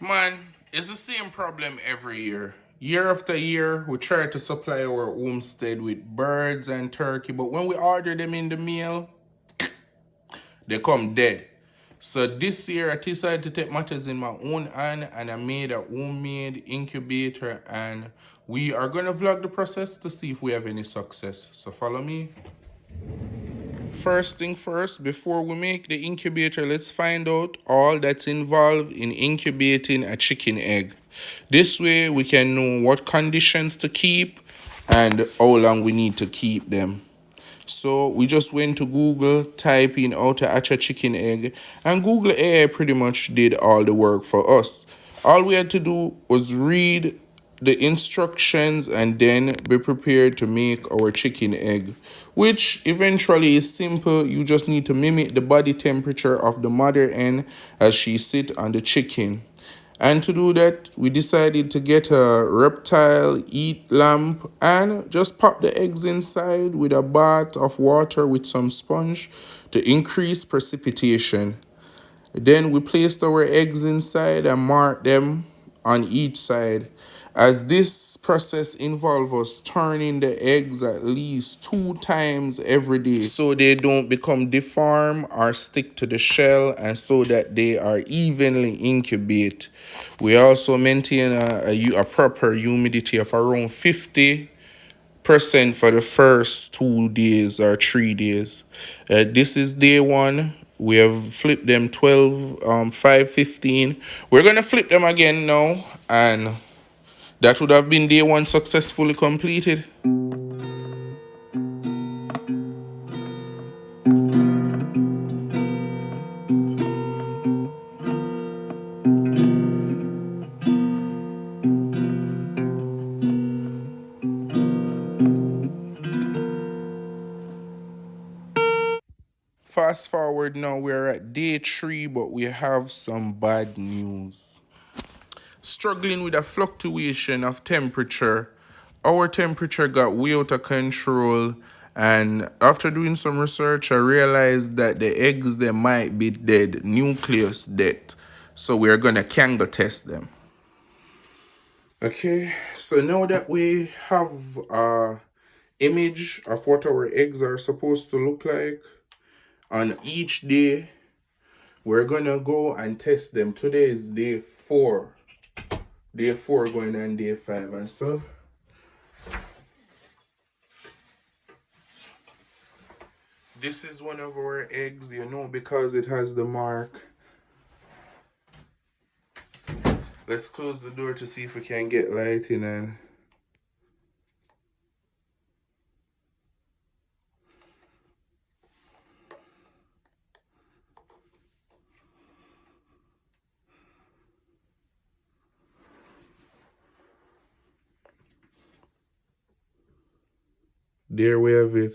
Man, it's the same problem every year. Year after year, we try to supply our homestead with birds and turkey, but when we order them in the mail, they come dead. So this year, I decided to take matters in my own hand and I made a homemade incubator, and we are going to vlog the process to see if we have any success. So follow me. First thing first, before we make the incubator, let's find out all that's involved in incubating a chicken egg. This way we can know what conditions to keep and how long we need to keep them. So we just went to Google, type in how to hatch a chicken egg, and Google AI pretty much did all the work for us. All we had to do was read the instructions and then be prepared to make our chicken egg, which eventually is simple. You just need to mimic the body temperature of the mother hen as she sits on the chicken. And to do that, we decided to get a reptile heat lamp and just pop the eggs inside with a bath of water with some sponge to increase precipitation. Then we placed our eggs inside and marked them on each side. As this process involves us turning the eggs at least 2 times every day so they don't become deformed or stick to the shell, and so that they are evenly incubate. We also maintain a proper humidity of around 50% for the first 2 days or 3 days. This is day one. We have flipped them 12, 5, 15. We're going to flip them again now, and that would have been day one successfully completed. Fast forward now, we're at day 3, but we have some bad news. Struggling with a fluctuation of temperature, our temperature got way out of control, and after doing some research, I realized that the eggs, they might be dead, nucleus death. So we're gonna Kango test them. Okay, so now that we have a image of what our eggs are supposed to look like on each day, we're gonna go and test them. Today is day 4. Day 4 going on day 5, and so this is one of our eggs, because it has the mark. Let's close the door to see if we can get light in, and there we have it.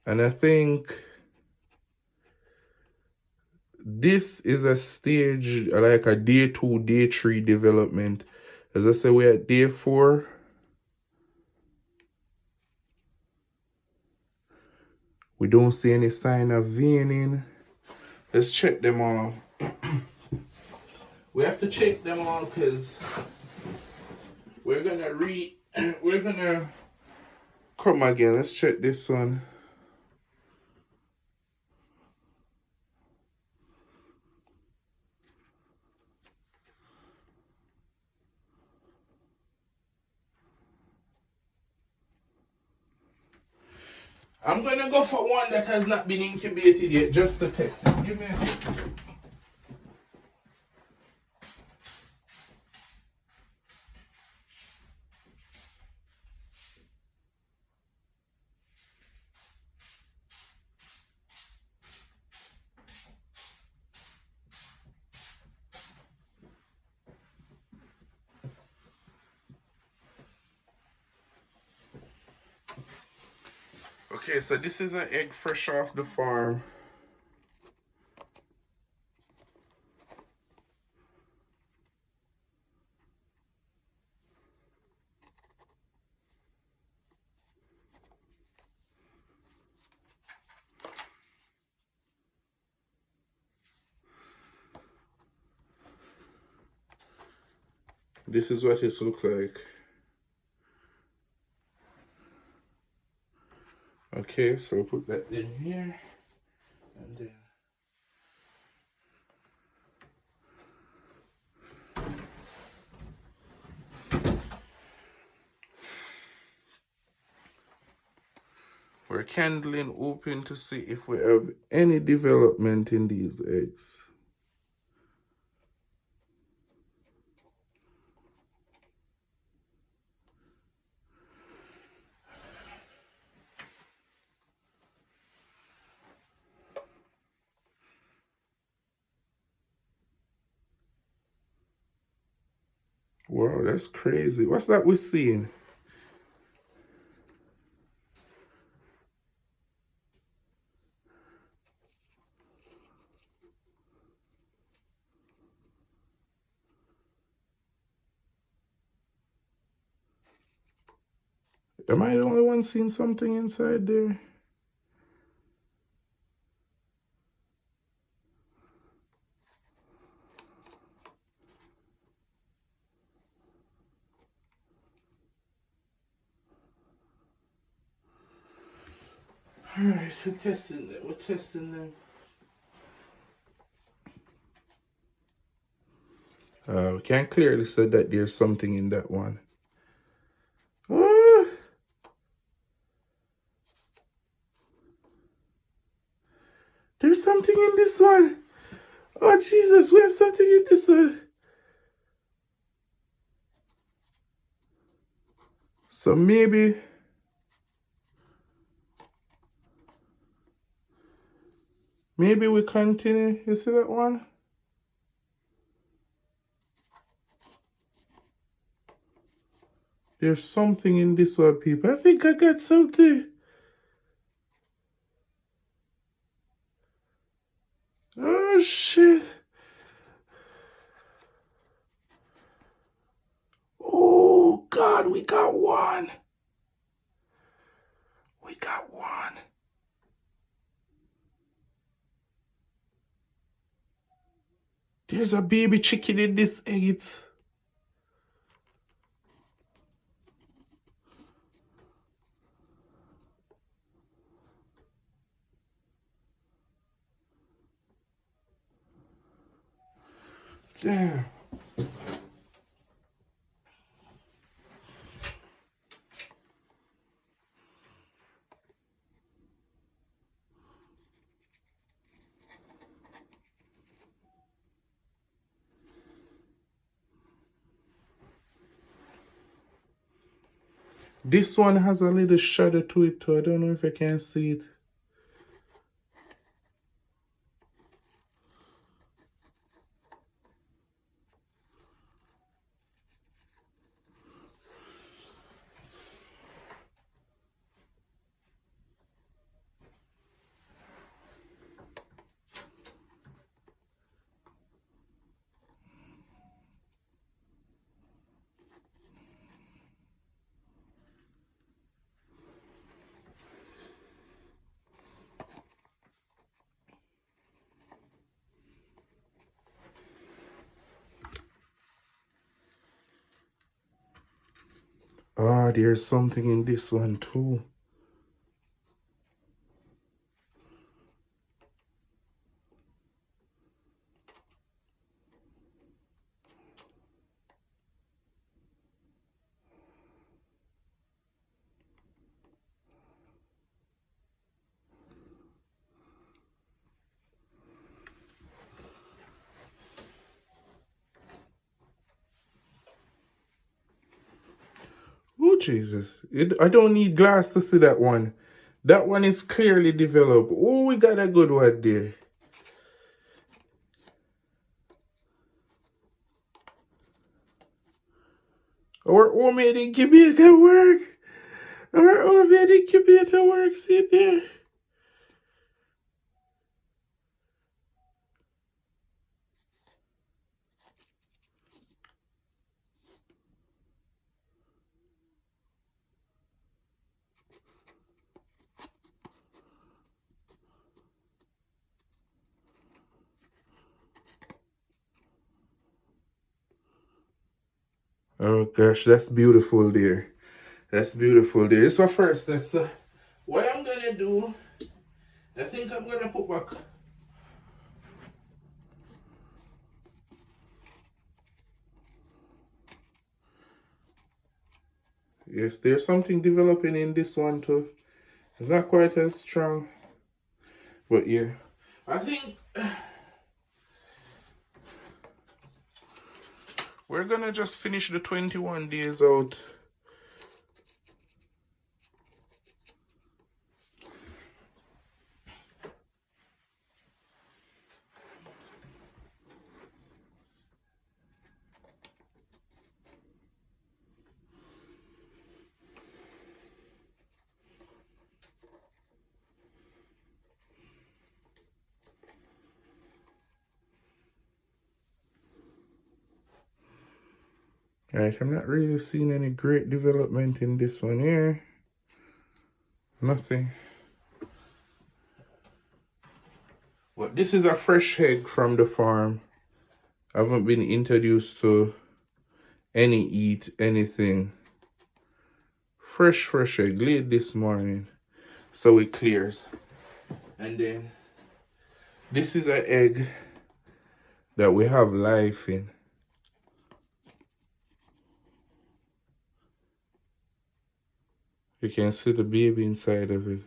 And I think this is a stage like a day 2, day 3 development. As I said, we're at day 4. We don't see any sign of veining. Let's check them all. We have to check them all because we're gonna come again. Let's check this one. I'm gonna go for one that has not been incubated yet, just to test it. Give me a second. Okay, so this is an egg fresh off the farm. This is what it looks like. Okay, so put that in here, and then we're candling open to see if we have any development in these eggs. Wow, that's crazy. What's that we're seeing? Am I the only one seeing something inside there? Alright, we're testing them. We're testing them. We can clearly say that there's something in that one. Ah, there's something in this one. Oh, Jesus, we have something in this one. So maybe we continue. You see that one? There's something in this one, people. I think I got something. Oh, shit. Oh, God, we got one. We got one. There's a baby chicken in this egg. Damn. This one has a little shadow to it too. I don't know if I can see it. Ah, there's something in this one too. Oh, Jesus. I don't need glass to see that one. That one is clearly developed. Oh, we got a good one there. Our homemade incubator work. Our homemade incubator works in there. Oh gosh, that's beautiful there. That's beautiful there. So first, that's what I'm gonna do. I think I'm gonna put back. Yes, there's something developing in this one too. It's not quite as strong, but yeah. I think we're gonna just finish the 21 days out. Alright, I'm not really seeing any great development in this one here. Nothing. But this is a fresh egg from the farm. I haven't been introduced to anything. Fresh egg laid this morning. So it clears. And then this is an egg that we have life in. You can see the baby inside of it.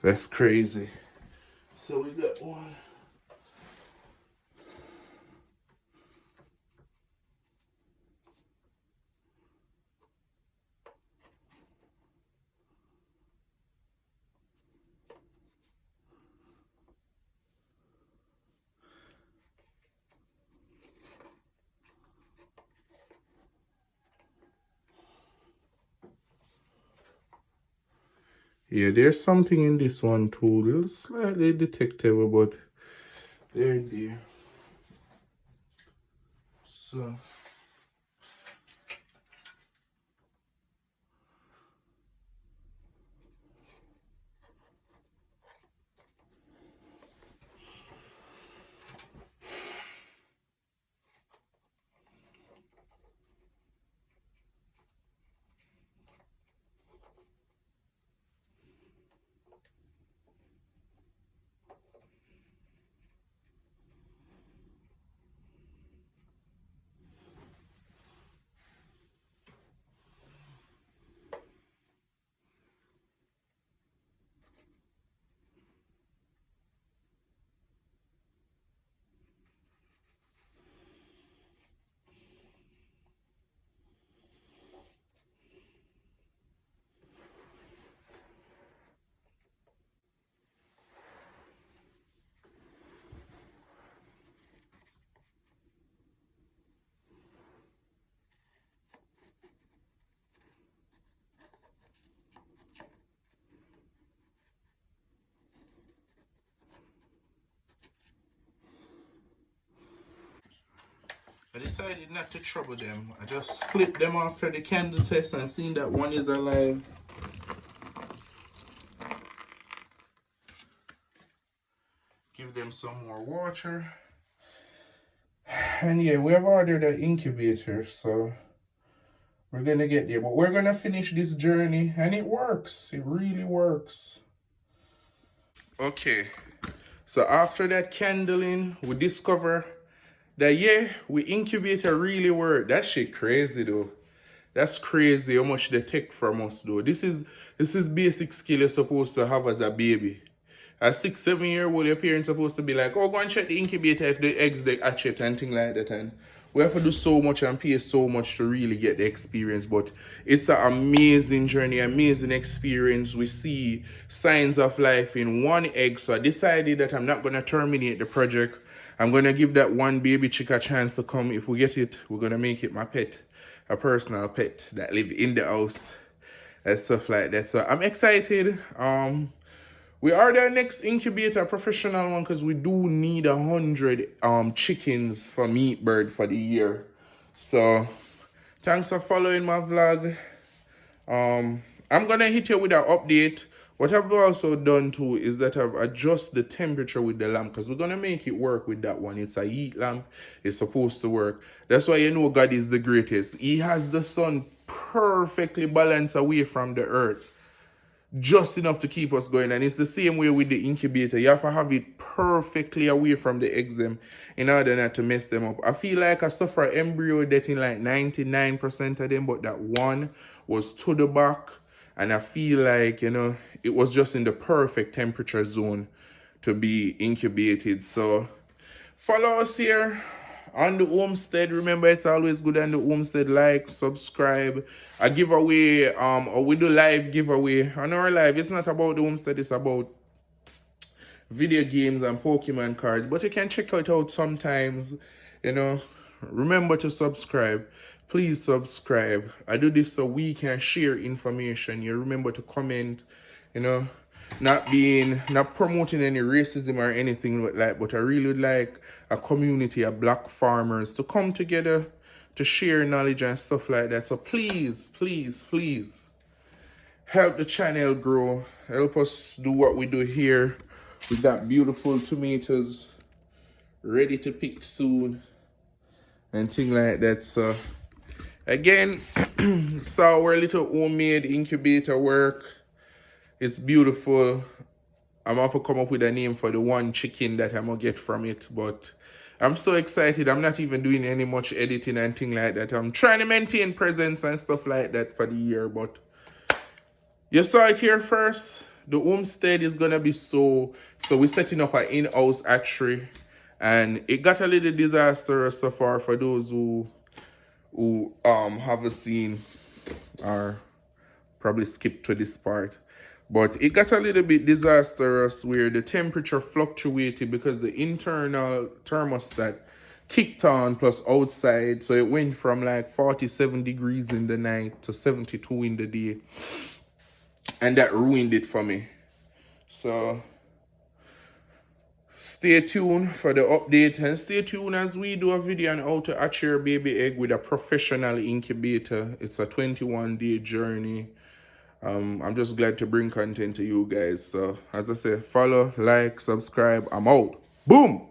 That's crazy. So we got one. Yeah, there's something in this one too. A little slightly detectable, but there. So I decided not to trouble them. I just flipped them after the candle test and seen that one is alive. Give them some more water. And yeah, we have ordered an incubator, so we're gonna get there. But we're gonna finish this journey, and it works. It really works. Okay, so after that candling, we discover that yeah, we incubator really work. That shit crazy though. That's crazy how much they take from us though. This is basic skill you're supposed to have as a baby. A 6, 7 year old, your parents supposed to be like, oh, go and check the incubator if the eggs they hatch it and things like that. And we have to do so much and pay so much to really get the experience. But it's an amazing journey, amazing experience. We see signs of life in one egg. So I decided that I'm not going to terminate the project. I'm going to give that one baby chick a chance to come. If we get it, we're going to make it my pet, a personal pet that live in the house and stuff like that. So I'm excited. We are the next incubator professional one because we do need 100 chickens for meat bird for the year. So thanks for following my vlog. I'm gonna hit you with an update What I've also done too is that I've adjusted the temperature with the lamp because we're gonna make it work with that one. It's a heat lamp, it's supposed to work. That's why you know God is the greatest. He has the sun perfectly balanced away from the earth, just enough to keep us going. And it's the same way with the incubator. You have to have it perfectly away from the eggs them in order not to mess them up. I feel like I suffer embryo death in like 99% of them, but that one was to the back. And I feel like, it was just in the perfect temperature zone to be incubated. So follow us here on the homestead. Remember, it's always good on the homestead. Like, subscribe. A giveaway, or we do live giveaway on our live. It's not about the homestead, it's about video games and Pokemon cards. But you can check it out sometimes, you know. Remember to subscribe. Please subscribe. I do this so we can share information. You remember to comment, not promoting any racism or anything like that, but I really would like a community of black farmers to come together to share knowledge and stuff like that. So please, please, please help the channel grow. Help us do what we do here. We got beautiful tomatoes ready to pick soon and things like that. So again, saw our little homemade incubator work. It's beautiful. I'm going to come up with a name for the one chicken that I'm going to get from it. But I'm so excited. I'm not even doing any much editing and things like that. I'm trying to maintain presence and stuff like that for the year. But you saw it here first. The homestead is going to be so we're setting up an in-house hatchery. And it got a little disastrous so far for those who haven't seen or probably skipped to this part. But it got a little bit disastrous where the temperature fluctuated because the internal thermostat kicked on plus outside. So it went from like 47 degrees in the night to 72 in the day. And that ruined it for me. So stay tuned for the update and stay tuned as we do a video on how to hatch your baby egg with a professional incubator. It's a 21-day journey. I'm just glad to bring content to you guys. So as I say, follow, like, subscribe. I'm out. Boom.